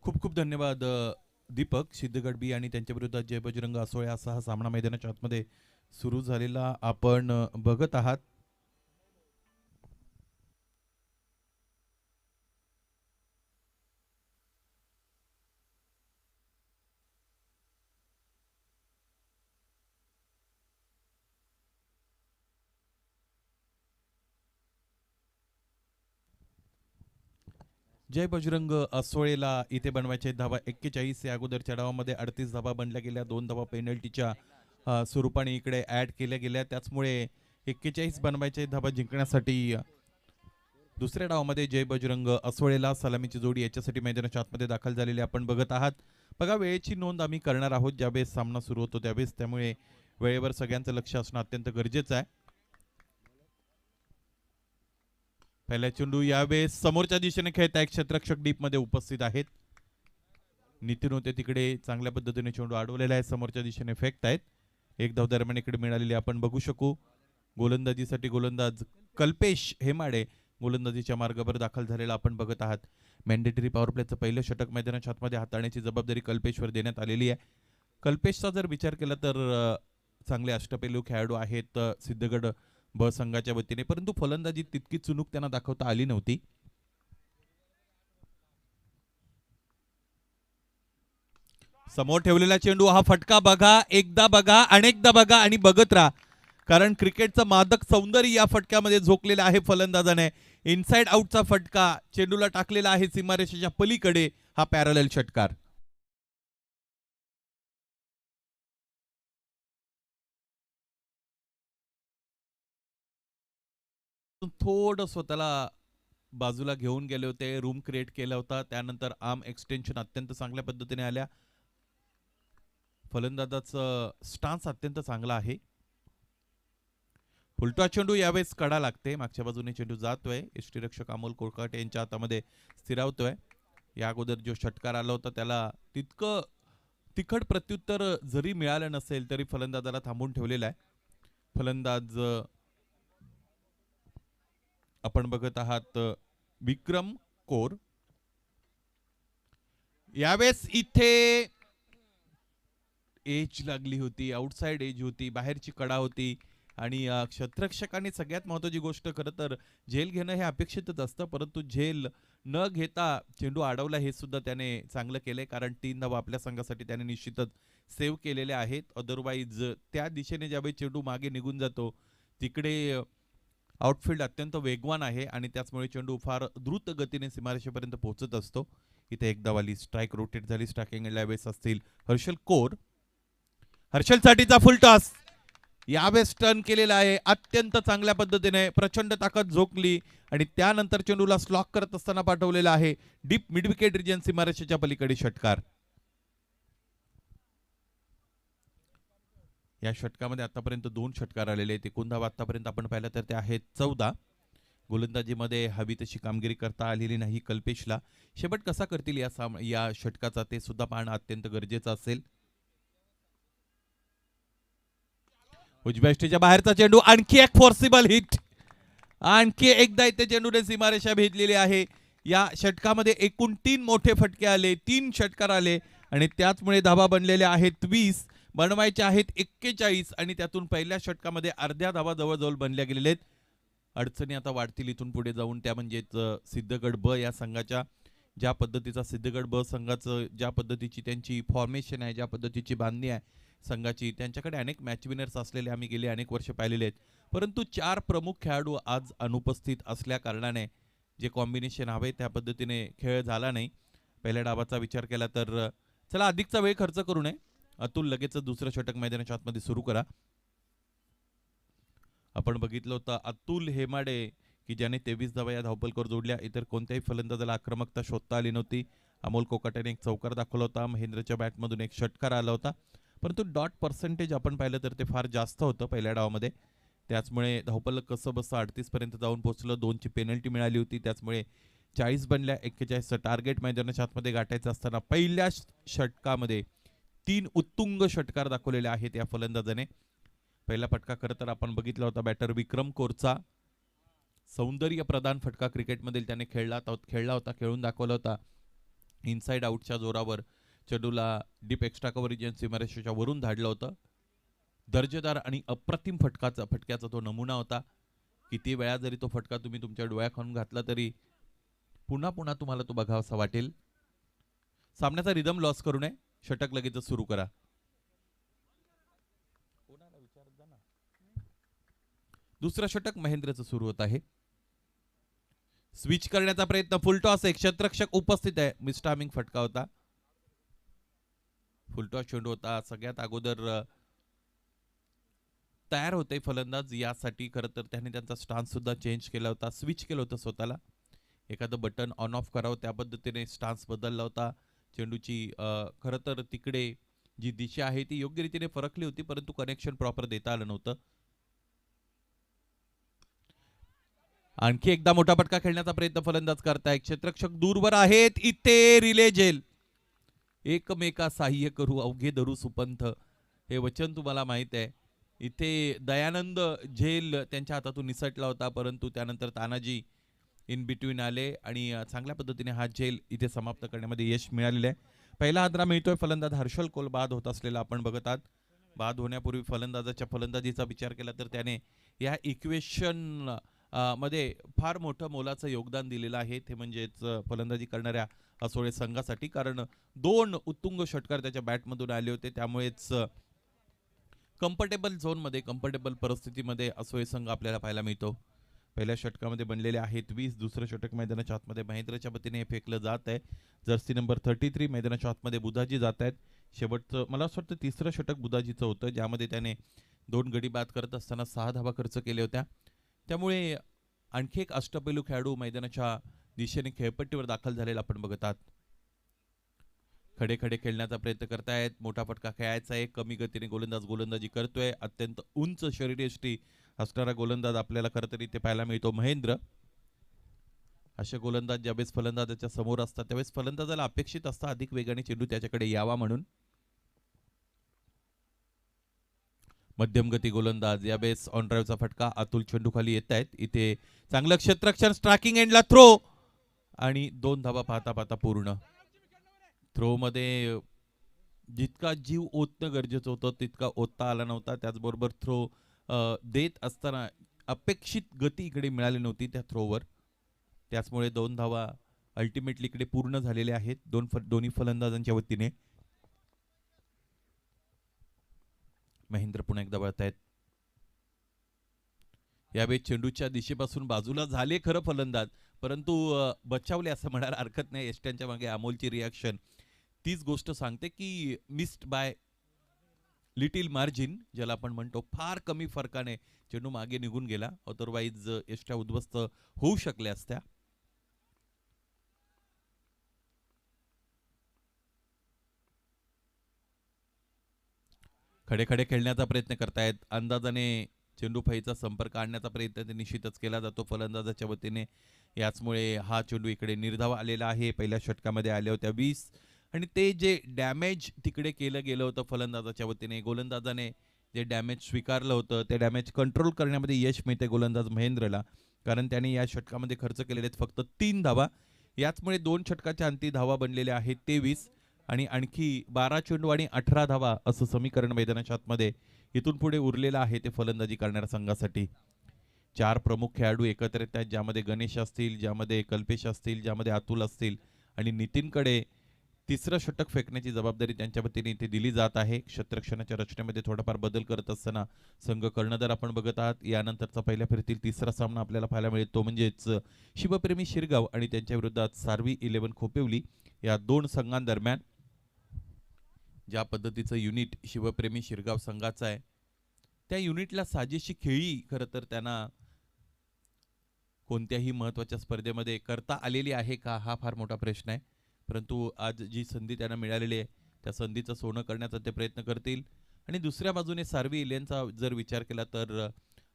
खूप खूप धन्यवाद दीपक. सिद्धगड बी आणि त्यांच्या विरोधात जय बजरंग असोळे असा हा सामना मैदानाच्या आतमध्ये सुरू झालेला आपण बघत आहात. जय बजरंग असोळेला इथे बनवायचे धावा 41. या अगोदरच्या डावामध्ये 38 धावा बनल्या गेल्या, 2 धावा पेनल्टीच्या स्वरूपाने इकडे ऍड केल्या गेल्या. त्याचमुळे 41 बनवायचे धावा जिंकण्यासाठी दुसऱ्या डावामध्ये जय बजरंग असोळेला सलामीची जोडी याच्यासाठी मैदानाच्या आतमध्ये दाखल झालेली आपण बघत आहात. बघा, वेळेची नोंद आम्ही करणार आहोत ज्यावेळेस सामना सुरू होतो त्यावेळेस, त्यामुळे वेळेवर सगळ्यांचं लक्ष असणं अत्यंत गरजेचं आहे. पहिला चेंडू यावेळेस समोरच्या दिशेने खेळताय, क्षेत्ररक्षक डीप मध्ये उपस्थित आहेत. नितीन होते तिकडे चांगल्या पद्धतीने चेंडू अडवलेला आहे, समोरच्या दिशेने फेकतायत. एक धाव दरम्यान इकडे मिळालेली आपण बघू शकू. गोलंदाजीसाठी गोलंदाज कल्पेश हेमाडे गोलंदाजीच्या मार्गावर दाखल झालेला आपण बघत आहात. मॅन्डेटरी पॉवर प्लेचं पहिलं षटक मैदानाच्या आतमध्ये हाताळण्याची जबाबदारी कल्पेशवर देण्यात आलेली आहे. कल्पेशचा जर विचार केला तर चांगले अष्टपैलू खेळाडू आहेत सिद्धगड ब संघाच्या वतीने, परंतु फलंदाजी तितकी चुनूक त्यांना दाखवता आली नव्हती. समोर ठेवलेला चेंडू, हा फटका बघा, एकदा बघा, अनेकदा बघा आणि बघत राहा, कारण क्रिकेटचं मादक सौंदर्य या फटक्यामध्ये झोकलेलं आहे. फलंदाजाने इनसाइड आउटचा फटका चेंडूला टाकलेला आहे सीमारेषेच्या पलीकडे, हा पॅरलल षटकार. थोडं स्वतःला बाजूला घेऊन गेले होते, रूम क्रिएट केला होता, त्यानंतर आर्म एक्सटेन्शन अत्यंत चांगल्या पद्धतीने आल्या. फलंदाजाचं स्टान्स अत्यंत चांगला आहे. उलटा चेंडू यावेळेस कडा लागते, मागच्या बाजूने चेंडू जातोय, यष्टीरक्षक अमोल कोळकाटे यांच्या हातामध्ये स्थिरावतोय. या अगोदर जो षटकार आला होता त्याला तितकं तिखट प्रत्युत्तर जरी मिळालं नसेल तरी फलंदाजाला थांबून ठेवलेला आहे. फलंदाज आपण बघत आहात विक्रम कोर. यावेळेस इथे एज लागली होती, आउटसाइड एज होती, बाहेरची कडा होती आणि क्षेत्ररक्षकांनी सगळ्यात महत्त्वाची गोष्ट खरं तर झेल घेणं हे अपेक्षितच असतं, परंतु झेल न घेता चेंडू अडवला हे सुद्धा त्याने चांगलं केलंय, कारण 3 धावा आपल्या संघासाठी त्याने निश्चितच सेव्ह केलेल्या आहेत. अदरवाईज त्या दिशेने ज्यावेळी चेंडू मागे निघून जातो तिकडे आउटफील्ड अत्यंत वेगवान आहे आणि त्याचमुळे चेंडू फार द्रुत गतीने सीमारेषेपर्यंत पोहोचत असतो. इथे एक धावाली स्ट्राइक रोटेट झाली. स्ट्रायकिंग यावेळेस असतील हर्षल कोर. हर्षलसाठीचा फुल टॉस यावेळेस टर्न केलेला आहे अत्यंत चांगल्या पद्धतीने, प्रचंड ताकद झोकली आणि त्यानंतर चेंडूला स्लॉक करत असताना पाठवलेला आहे डीप मिड विकेट रिजन सीमारेषेच्या पलीकडे षटकार. या षटकामध्ये आतापर्यंत 2 षटकार आलेले आहेत. एकूण धावा आतापर्यंत आपण पाहिलं तर ते आहेत 14. गोलंदाजीमध्ये हवी तशी कामगिरी करता आलेली नाही कल्पेशला. शेवट कसा करतील या षटकाचा ते सुद्धा पाहणं अत्यंत गरजेचं असेल. उजव्या स्टेजच्या बाहेरचा चेंडू, आणखी एक फोर्सिबल हिट, आणखी एकदा इथे चेंडूने सीमारेषा भेदलेली आहे. या षटकामध्ये एकूण 3 मोठे फटके आले, 3 षटकार आले आणि त्याचमुळे धावा बनलेल्या आहेत 20, बनवायच्या आहेत 41 आणि त्यातून पहिल्या षटकामध्ये अर्ध्या धावा जवळजवळ बनल्या गेलेल्या आहेत. अडचणी आता वाढतील इथून पुढे जाऊन, त्या म्हणजेच सिद्धगड ब या संघाच्या. ज्या पद्धतीचा सिद्धगड ब संघाचं ज्या पद्धतीची त्यांची फॉर्मेशन आहे, ज्या पद्धतीची बांधणी आहे संघाची, त्यांच्याकडे अनेक मॅच विनर्स असलेले आम्ही गेले अनेक वर्ष पाहिलेले आहेत, परंतु 4 प्रमुख खेळाडू आज अनुपस्थित असल्या कारणाने जे कॉम्बिनेशन हवे त्या पद्धतीने खेळ झाला नाही. पहिल्या डावाचा विचार केला तर चला अधिकचा वेळ खर्च करू नये. अतुल लगेच दुसरं षटक मैदानाच्या आतमध्ये सुरू करा. आपण बघितलं होतं अतुल हेमाडे की ज्याने 23 धावा या धावपलकर जोडल्या. इतर कोणत्याही फलंदाजाला आक्रमकता शोधता आली नव्हती. अमोल कोकाटेने एक चौकार दाखवला होता, महेंद्रच्या बॅटमधून एक षटकार आला होता, परंतु डॉट पर्सेंटेज आपण पाहिलं तर ते फार जास्त होतं पहिल्या डावामध्ये. त्याचमुळे धावपलक कसं बसं 38 पर्यंत जाऊन पोहोचलं. 2ची पेनल्टी मिळाली होती, त्याचमुळे 40 बनल्या. 41चं टार्गेट मैदानाच्या आतमध्ये गाठायचं असताना पहिल्या षटकामध्ये 3 उत्तुंग षटकार दाखवलेले आहेत या फलंदाजाने. पहिला फटका खरं तर आपण बघितला होता बॅटर विक्रम कोरचा. सौंदर्य प्रधान फटका क्रिकेटमधील त्याने खेळला होता, खेळून दाखवला होता. इनसाइड आउटच्या जोरावर चेंडूला डीप एक्स्ट्रा कव्हर रिजन सीमारेषेच्या वरून धाडलं होतं. दर्जेदार आणि अप्रतिम फटक्याचा तो नमुना होता. किती वेळा जरी तो फटका तुम्ही तुमच्या डोळ्याखालून घातला तरी पुन्हा पुन्हा तुम्हाला तो बघावासा वाटेल. सामन्याचा रिदम लॉस करू नये. षटक लगेच सुरू करा. दुसरं षटक महेंद्रचं सुरू होत आहे. स्विच करण्याचा प्रयत्न, फुलटॉस, एक क्षेत्ररक्षक उपस्थित आहे. मिस्टामिंग फटका होता. फुलटॉस चेंडू होता. सगळ्यात अगोदर तयार होते फलंदाज यासाठी. खरं तर त्याने त्यांचा स्टान्स सुद्धा चेंज केला होता, स्विच केलं होतं स्वतःला. एखादं बटन ऑन ऑफ करावं त्या पद्धतीने स्टान्स बदलला होता. चेंडूची खरं तर तिकडे जी दिशा आहे ती योग्य रीतीने फरकली होती, परंतु कनेक्शन प्रॉपर देता आलं नव्हतं. आणखी एकदा मोठा फटका खेळण्याचा प्रयत्न फलंदाज करताय. क्षेत्ररक्षक दूरवर आहेत. इथे रिले झेल. एकमेका सहाय्य करू अवघे धरू सुपंथ, हे वचन तुम्हाला माहित आहे. इथे दयानंद झेल त्यांच्या हातातून निसटला होता, परंतु त्यानंतर तानाजी इन बिटवीन आले आणि चांगल्या पद्धतीने हा झेल इथे समाप्त करण्यामध्ये यश मिळालेलं आहे. पहिला हादरा मिळतोय. फलंदाज हर्षल कोल बाद होत असलेला आपण बघत आहात. बाद होण्यापूर्वी फलंदाजाच्या फलंदाजीचा विचार केला तर त्याने या इक्वेशन मध्ये फार मोठं मोलाचं योगदान दिलेलं आहे. ते म्हणजेच फलंदाजी करणाऱ्या असोळे संघासाठी, कारण 2 उत्तुंग षटकार त्याच्या बॅटमधून आले होते. त्यामुळेच कम्फर्टेबल झोनमध्ये, कम्फर्टेबल परिस्थितीमध्ये असोळे संघ आपल्याला पाहायला मिळतो. पहिल्या षटकामध्ये बनलेले आहेत 20. दुसरं षटक मैदानाच्या आतमध्ये महेंद्रच्या वतीने फेकलं जात आहे. जर्सी नंबर 33 मैदानाच्या आतमध्ये बुधाजी जात आहेत. शेवटचं मला असं वाटतं तिसरं षटक बुधाजीचं होतं, ज्यामध्ये त्याने 2 गडी बाद करत असताना 6 धावा खर्च केल्या होत्या. त्यामुळे आणखी एक अष्टपैलू खेळाडू मैदानाच्या दिशेने खेळपट्टीवर दाखल झालेला आपण बघत आहात. खडे खडे खेळण्याचा प्रयत्न करतायत. मोठा फटका खेळायचा आहे. कमी गतीने गोलंदाजी करतोय. अत्यंत उंच शरीरयष्टी असणारा गोलंदाज आपल्याला खरं तर इथे पाहायला मिळतो महेंद्र. असे गोलंदाज ज्यावेळेस फलंदाजाच्या समोर असतात त्यावेळेस फलंदाजाला अपेक्षित असतं अधिक वेगाने चेंडू त्याच्याकडे यावा म्हणून. मध्यम गती गोलंदाज यावेळेस ऑन ड्राईव्हचा फटका. अतुल चेंडू खाली येत आहेत. इथे चांगलं क्षेत्ररक्षण, स्ट्रायकिंग एंडला थ्रो आणि 2 धावा पाहता पाहता पूर्ण. थ्रो मध्ये जितका जीव ओतणं गरजेचं होतं तितका ओतता आला नव्हता. त्याचबरोबर थ्रो देत असताना अपेक्षित गती इकडे मिळाली नव्हती त्या थ्रोवर. त्याचमुळे 2 धावा अल्टिमेटली इकडे पूर्ण झालेल्या आहेत दोन्ही फलंदाजांच्या वतीने. महेंद्र पुन्हा एकदा वळत आहेत. यावेळी चेंडूच्या दिशेपासून बाजूला झाले खरं फलंदाज, परंतु बचावले असं म्हणायला हरकत नाही. एसट्यांच्या मागे अमोलची रिॲक्शन तीच गोष्ट सांगते की मिस्ड बाय लिटिल मार्जिन, ज्याला आपण म्हणतो. फार कमी फरकाने चेंडू मागे निघून गेला. अदरवाईज एसट्या उद्ध्वस्त होऊ शकल्या असत्या. खडे खडे खेळण्याचा प्रयत्न करतायत. अंदाजाने चेंडू फळीचा संपर्क आणण्याचा प्रयत्न ते निश्चितच केला जातो फलंदाजाच्या वतीने. याचमुळे हा चेंडू इकडे निर्धाव आलेला आहे. पहिल्या षटकामध्ये आल्या होत्या 20 आणि ते जे डॅमेज तिकडे केलं गेलं होतं फलंदाजाच्या वतीने, गोलंदाजाने जे डॅमेज स्वीकारलं होतं ते डॅमेज कंट्रोल करण्यामध्ये यश मिळते गोलंदाज महेंद्रला, कारण त्याने या षटकामध्ये खर्च केलेले आहेत फक्त 3 धावा. याचमुळे 2 षटकाच्या अंती धावा बनलेल्या आहेत 23 आणि आणखी 12 चेंडू आणि 18 धावा असं समीकरण मैदानाच्या आतमध्ये इथून पुढे उरलेलं आहे ते फलंदाजी करणाऱ्या संघासाठी. 4 प्रमुख खेळाडू एकत्र येत आहेत, ज्यामध्ये गणेश असतील, ज्यामध्ये कल्पेश असतील, ज्यामध्ये अतुल असतील आणि नितीनकडे तिसरं षटक फेकण्याची जबाबदारी त्यांच्या वतीने इथे दिली जात आहे. क्षेत्ररक्षणाच्या रचनेमध्ये थोडाफार बदल करत असताना संघ कर्णधार आपण बघत आहात. यानंतरचा पहिल्या फेरीतील तिसरा सामना आपल्याला पाहायला मिळेल तो म्हणजेच शिवप्रेमी शिरगाव आणि त्यांच्या विरोधात सार्वी 11 खोपिवली या 2 संघांदरम्यान. ज्या पद्धतीचं युनिट शिवप्रेमी शिरगाव संघाचं आहे त्या युनिटला साजेशी खेळी खरं तर त्यांना कोणत्याही महत्त्वाच्या स्पर्धेमध्ये करता आलेली आहे का, हा फार मोठा प्रश्न आहे. परंतु आज जी संधी त्यांना मिळालेली आहे त्या संधीचं सोनं करण्याचा ते प्रयत्न करतील. आणि दुसऱ्या बाजूने सार्वी इलेनचा जर विचार केला तर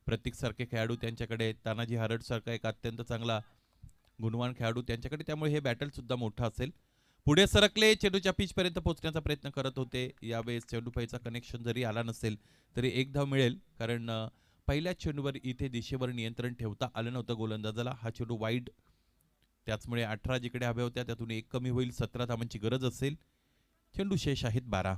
प्रतीकसारखे खेळाडू त्यांच्याकडे, तानाजी हारडसारखा एक अत्यंत चांगला गुणवान खेळाडू त्यांच्याकडे, त्यामुळे हे बॅटल सुद्धा मोठं असेल. पुढे सरकले, चेंडूच्या पिचपर्यंत पोहोचण्याचा प्रयत्न करत होते. यावेळेस चेंडू फळीचा कनेक्शन जरी आला नसेल तरी 1 धाव मिळेल, कारण पहिल्या चेंडूवर इथे दिशेवर नियंत्रण ठेवता आलं नव्हतं गोलंदाजाला. हा चेंडू वाईड, त्याचमुळे 18 जिकडे हव्या होत्या त्यातून 1 कमी होईल. 17 धावांची गरज असेल. चेंडू शेष आहेत 12.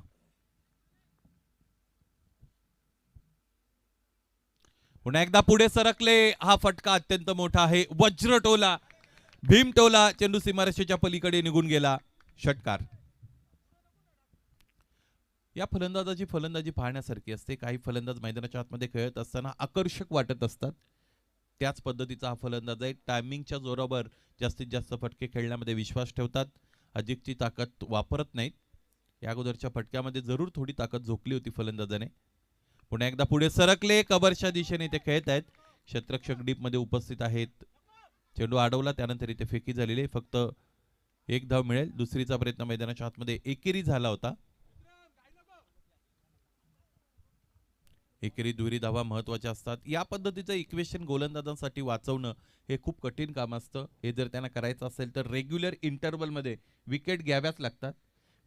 पुन्हा एकदा पुढे सरकले, हा फटका अत्यंत मोठा आहे. वज्रटोला, भीमटोला, चेंडू सीमारेषेच्या पलीकडे निघून गेला. षटकार. या फलंदाजाची फलंदाजी पाहण्यासारखी असते. काही फलंदाज मैदानाच्या आतमध्ये खेळत असताना आकर्षक वाटत असतात. त्याच पद्धतीचा हा फलंदाज आहे. टायमिंगच्या जोरावर जास्तीत जास्त फटके खेळण्यामध्ये विश्वास ठेवतात. अधिकची ताकद वापरत नाहीत. या अगोदरच्या फटक्यामध्ये जरूर थोडी ताकद झोकली होती फलंदाजाने. पुन्हा एकदा पुढे सरकले, कबरच्या दिशेने ते खेळत आहेत. क्षेत्ररक्षक डीप मध्ये उपस्थित आहेत. चेंडू अडवला, त्यानंतर इथे फेकी झालेली. फक्त एक धाव मिळेल. दुसरीचा प्रयत्न मैदानाच्या आतमध्ये एकेरी झाला होता. एकेरी दुहेरी धावा महत्वाच्या असतात. या पद्धतीचं इक्वेशन गोलंदाजांसाठी वाचवणं हे खूप कठीण काम असतं. हे जर त्यांना करायचं असेल तर रेग्युलर इंटरवल मध्ये विकेट घ्याव्याच लागतात.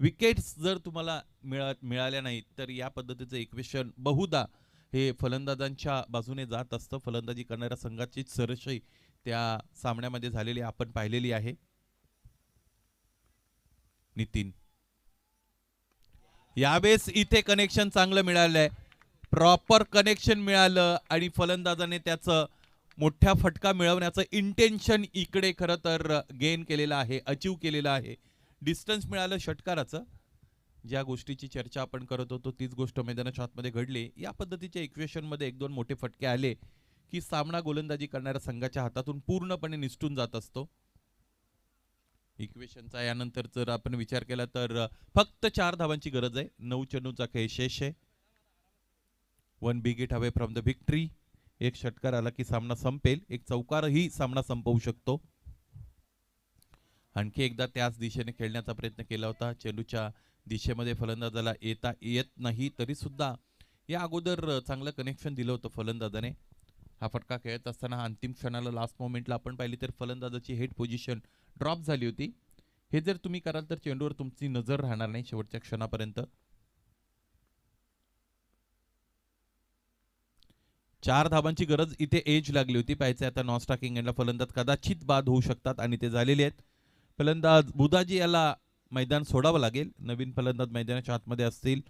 विकेट्स जर तुम्हाला मिळाल्या नाहीत तर या पद्धतीचं इक्वेशन बहुधा हे फलंदाजांच्या बाजूने जात असतं. फलंदाजी करणाऱ्या संघाची सरशी त्या सामन्यामध्ये झालेली आपण पाहिलेली आहे. नितीन, यावेळेस इथे कनेक्शन चांगलं मिळालंय. प्रॉपर कनेक्शन मिळालं आणि फलंदाजाने त्याचं मोठ्या फटका मिळवण्याचं इंटेन्शन इकडे खरं तर गेन केलेलं आहे, अचीव केलेलं आहे. डिस्टन्स मिळालं षटकाराचं. ज्या गोष्टीची चर्चा आपण करत होतो तीच गोष्ट मैदानाच्या आतमध्ये घडली. या पद्धतीच्या इक्वेशन मध्ये एक दोन मोठे फटके आले की सामना गोलंदाजी करणाऱ्या संघाच्या हातातून पूर्णपणे निसटून जात असतो. इक्वेशनचा यानंतर जर आपण विचार केला तर फक्त 4 धावांची गरज आहे. 9 चेंडूचा खेळ शेष आहे. 1 big hit away from the victory. एक षटकार आला की सामना संपेल. एक चौकारही सामना संपवू शकतो. आणखी एकदा त्याच दिशेने खेळण्याचा प्रयत्न केला होता. चेंडूच्या दिशेमध्ये फलंदाजाला येत नाही तरी सुद्धा या अगोदर चांगलं कनेक्शन दिलं होतं फलंदाजाने. हा फटका खेळत असताना अंतिम क्षणाला लास्ट मोमेंटला आपण पाहिली तर फलंदाजाची हेड पोझिशन ड्रॉप झाली होती. हे जर तुम्ही कराल तर चेंडूवर तुमची नजर राहणार नाही शेवटच्या क्षणापर्यंत. 4 धावांची गरज इथे एज लागली होती. पाहायचं आता नॉन स्ट्रायकिंग एंडला फलंदाज कदाचित बाद होऊ शकतात आणि ते झालेले आहेत. फलंदाज बुधाजी याला मैदान सोडावं लागेल. नवीन फलंदाज मैदानाच्या आतमध्ये असतील.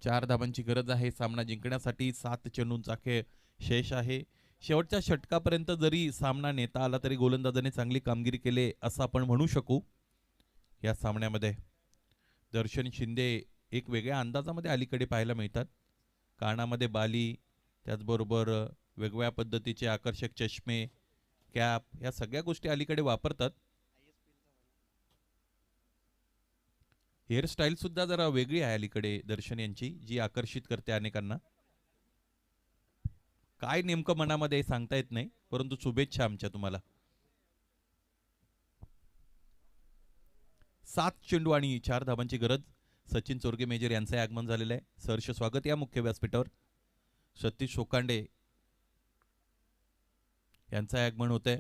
4 धावांची गरज आहे सामना जिंकण्यासाठी. 7 चेंडूंचा खेळ शेष आहे. शेवटच्या षटकापर्यंत जरी सामना नेता आला तरी गोलंदाजाने चांगली कामगिरी केली असं आपण म्हणू शकू. या सामन्यामध्ये दर्शन शिंदे एक वेगळ्या अंदाजामध्ये अलीकडे पाहायला मिळतात. कानामध्ये बाली, त्याचबरोबर वेगवेगळ्या पद्धतीचे आकर्षक चष्मे, कॅप, या सगळ्या गोष्टी अलीकडे वापरतात. हेअरस्टाईल सुद्धा जरा वेगळी आहे अलीकडे दर्शन यांची, जी आकर्षित करते अनेकांना. काय नेमकं मनामध्ये सांगता येत नाही, परंतु शुभेच्छा आमच्या तुम्हाला. 7 चेंडू आणि 4 धावांची गरज. सचिन चोरगे मेजर यांचे आगमन झालेलं आहे. सहर्ष स्वागत या मुख्य व्यासपीठावर. सतीश शोकांडे यांचं आगमन होतंय.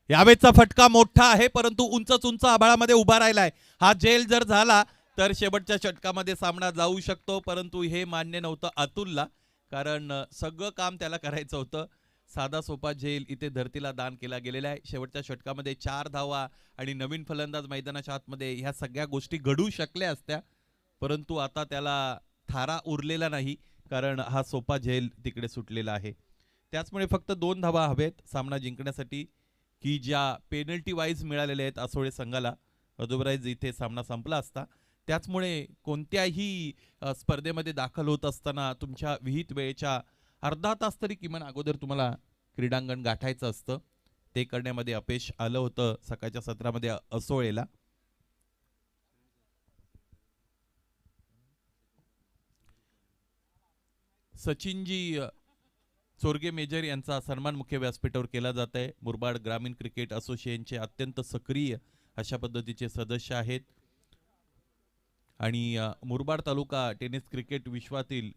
यावेळेचा फटका मोठा आहे परंतु उंच उंच आभाळामध्ये उभा राहिलाय. हा जेल जर झाला तर शेवटच्या षटकामध्ये सामना जाऊ शकतो, परंतु हे मान्य नव्हतं अतुलला, कारण सगळं काम त्याला करायचं होतं. साधा सोपा झेल इथे धरतीला दान केला गेलेला आहे. शेवटच्या षटकामध्ये 4 धावा आणि नवीन फलंदाज मैदानाच्या आतमध्ये ह्या सगळ्या गोष्टी घडू शकल्या असत्या, परंतु आता त्याला थारा उरलेला नाही, कारण हा सोपा झेल तिकडे सुटलेला आहे. त्याचमुळे फक्त 2 धावा हवेत सामना जिंकण्यासाठी, की ज्या पेनल्टी वाईज मिळालेल्या आहेत आसोळे संघाला. अदरवाईज इथे सामना संपला असता. त्याचमुळे कोणत्याही स्पर्धेमध्ये दाखल होत असताना तुमच्या विहित वेळेच्या अर्धा तास तरी किमान अगोदर तुम्हाला क्रीडांगण गाठायचं असतं. ते करण्यामध्ये अपयश आलं होतं सकाळच्या सत्रामध्ये असोळेला. सचिनजी चोरगे मेजर यांचा सन्मान मुख्य व्यासपीठावर केला जात आहे. मुरबाड ग्रामीण क्रिकेट असोसिएशनचे अत्यंत सक्रिय अशा पद्धतीचे सदस्य आहेत आणि मुरबाड तालुका टेनिस क्रिकेट विश्वातील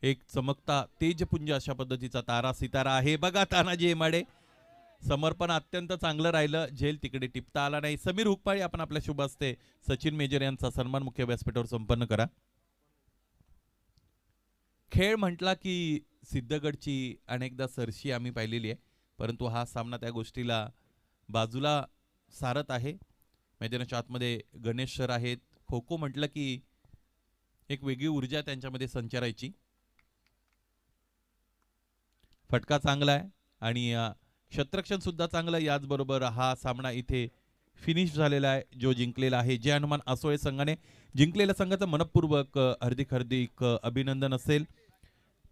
एक चमकता तेजपुंज अशा पद्धतीचा तारा सितारा आहे. बघा तानाजी हेमाडे, समर्पण अत्यंत चांगलं राहिलं. झेल तिकडे टिपता आला नाही. समीर हुकपाळी आपण आपल्या शुभ हस्ते सचिन मेजर यांचा सन्मान मुख्य व्यासपीठावर संपन्न करा. खेळ म्हटला की सिद्धगडची अनेकदा सरशी आम्ही पाहिलेली आहे, परंतु हा सामना त्या गोष्टीला बाजूला सारत आहे. मैदानाच्या आतमध्ये गणेश सर आहेत. खो खो म्हटलं की एक वेगळी ऊर्जा त्यांच्यामध्ये संचारायची. फटका चांगला आहे आणि क्षेत्ररक्षण सुद्धा चांगलं. याचबरोबर हा सामना इथे फिनिश झालेला आहे, जो जिंकलेला आहे. जय हनुमान आसोळे संघाने जिंकलेल्या संघाचं मनपूर्वक हार्दिक हार्दिक अभिनंदन असेल.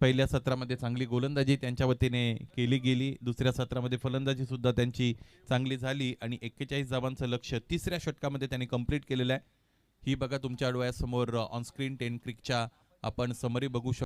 पहिल्या सत्रामध्ये चांगली गोलंदाजी त्यांच्या वतीने केली गेली. दुसऱ्या सत्रामध्ये फलंदाजी सुद्धा त्यांची चांगली झाली आणि 41 धावांचं लक्ष्य तिसऱ्या षटकामध्ये त्यांनी कंप्लीट केलेलं आहे. ही बघा तुमच्या डोळ्यासमोर ऑन स्क्रीन 10 क्रिकच्या आपण समरी बघू शकतो.